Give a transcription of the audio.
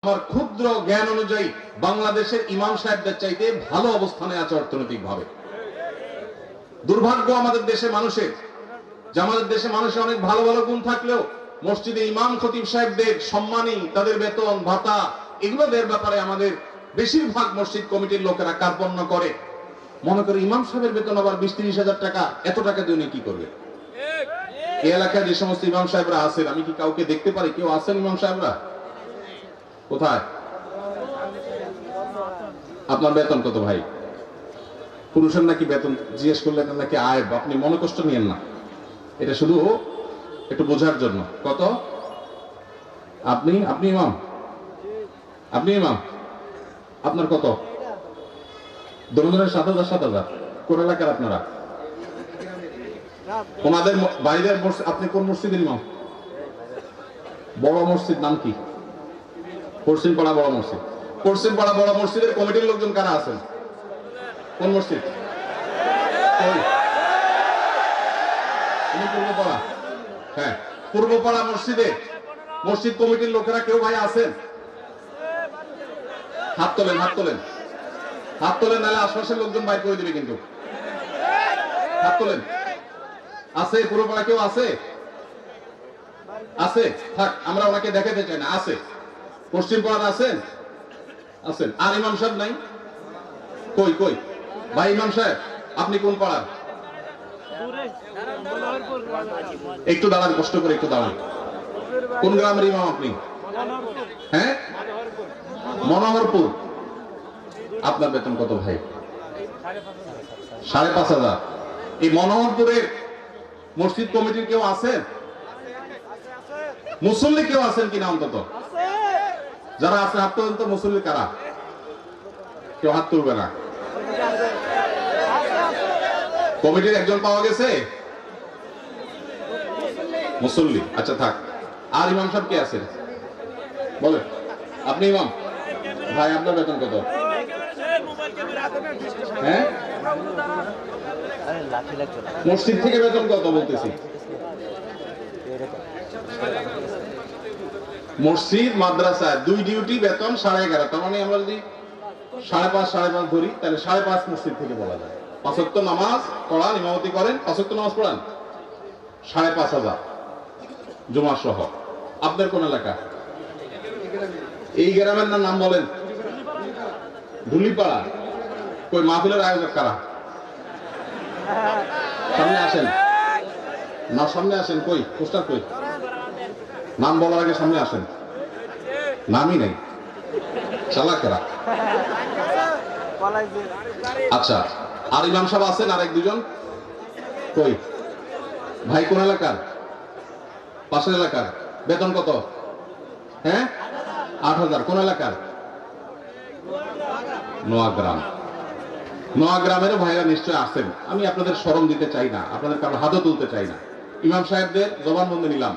আমার ক্ষুদ্র জ্ঞান অনুযায়ী বাংলাদেশের ইমাম সাহেবদের চাইতে ভালো অবস্থানে আছে অর্থনৈতিক ভাবে। দুর্ভাগ্য আমাদের দেশে মানুষের যে আমাদের দেশে মানুষের অনেক ভালো ভালো গুণ থাকলেও মসজিদে ইমাম খতিব সাহেবদের সম্মানী, তাদের বেতন ভাতা এগুলো দেওয়ার ব্যাপারে আমাদের বেশিরভাগ মসজিদ কমিটির লোকেরা কার্পণ্য করে। মনে করে ইমাম সাহেবের বেতন আবার 20-30 হাজার টাকা, এত টাকা দিয়ে উনি কি করবে? এই এলাকায় যে সমস্ত ইমাম সাহেবরা আছেন, আমি কি কাউকে দেখতে পারি কেউ আছেন ইমাম সাহেবরা? কোথায়? আপনার বেতন কত ভাই? পুরুষের নাকি বেতন জিজ্ঞেস করলে নাকি আয়, আপনি মনে কষ্ট নিয়েন না, এটা শুধু একটু বোঝার জন্য। কত? আপনি ইমাম, আপনি ইমাম, আপনার কত? দরজনের 7,000 7,000। কোন এলাকার আপনারা? ওনাদের বাইরের মসজিদ। আপনি কোন মসজিদের ইমাম? বড় মসজিদ নাম কি? পশ্চিম পাড়া বড় মসজিদ। পশ্চিম পাড়া বড় মসজিদের কমিটির লোকজন কারা আছেন? কোন মসজিদ? পূর্বপাড়া। হ্যাঁ, পূর্বপাড়া মসজিদে মসজিদ কমিটির লোকেরা কেউ ভাই আছেন? হাত তোলেন, হাত তোলেন, হাত তোলেন, নাহলে আশপাশের লোকজন বাইর করে দিবে কিন্তু। হাত তোলেন। আছে পূর্বপাড়া কেউ আছে? আছে? থাক, আমরা ওনাকে দেখাতে চাই না। আছে? পশ্চিম পাড়া আছেন? আছেন। আর ইমাম সাহেব নাই? কই কই ভাই ইমাম সাহেব, আপনি কোন পাড়ার? একটু দাঁড়ান, কষ্ট করে একটু দাঁড়ান। কোন গ্রামের ইমাম আপনি? হ্যাঁ, মনোহরপুর। আপনার বেতন কত ভাই? 5,500। এই মনোহরপুরের মসজিদ কমিটির কেউ আছেন? মুসল্লি কেউ আছেন কিনা অন্তত? যারা আছে হাত তোলেন তো। মুসল্লি কারা? কেউ হাত তুলবে না। কমিটির একজন পাওয়া গেছে? মুসল্লি, আচ্ছা থাক। আর ইমাম সাহেব কে আছেন বলেন? আপনি ইমাম ভাই, আপনার বেতন কত? হ্যাঁ, মসজিদ থেকে বেতন কত বলতেছি? মসজিদ মাদ্রাসা দুই ডিউটি বেতন 11.5। তার মানে আমরা যদি 5.5 ধরি, তাহলে 5.5 মসজিদ থেকে বলা যায়। 5 ওয়াক্ত নামাজ পড়ান, ইমামতি করেন, 5 ওয়াক্ত নামাজ পড়ান, 5,500 জুমা সহ। আপনার কোন এলাকা? এই গ্রামের নাম বলেন? ধুলিপাড়া। কই মাহফিলের আয়োজক কারা? সামনে আসেন না, সামনে আসেন। কই পোস্টার কই? নাম বলার আগে সামনে আসেন। নামই নেই, চালাকেরা। আচ্ছা, আর ইমাম সাহেব আছেন আর 1-2 জন? কই ভাই, কোন এলাকার? পাশের এলাকার। বেতন কত? হ্যাঁ, 8,000। কোন এলাকার? নোয়াগ্রাম। নোয়াগ্রামের ভাইরা নিশ্চয় আছেন। আমি আপনাদের শরম দিতে চাই না, আপনাদের কারো হাতও তুলতে চাই না। ইমাম সাহেবদের জবানবন্দি নিলাম।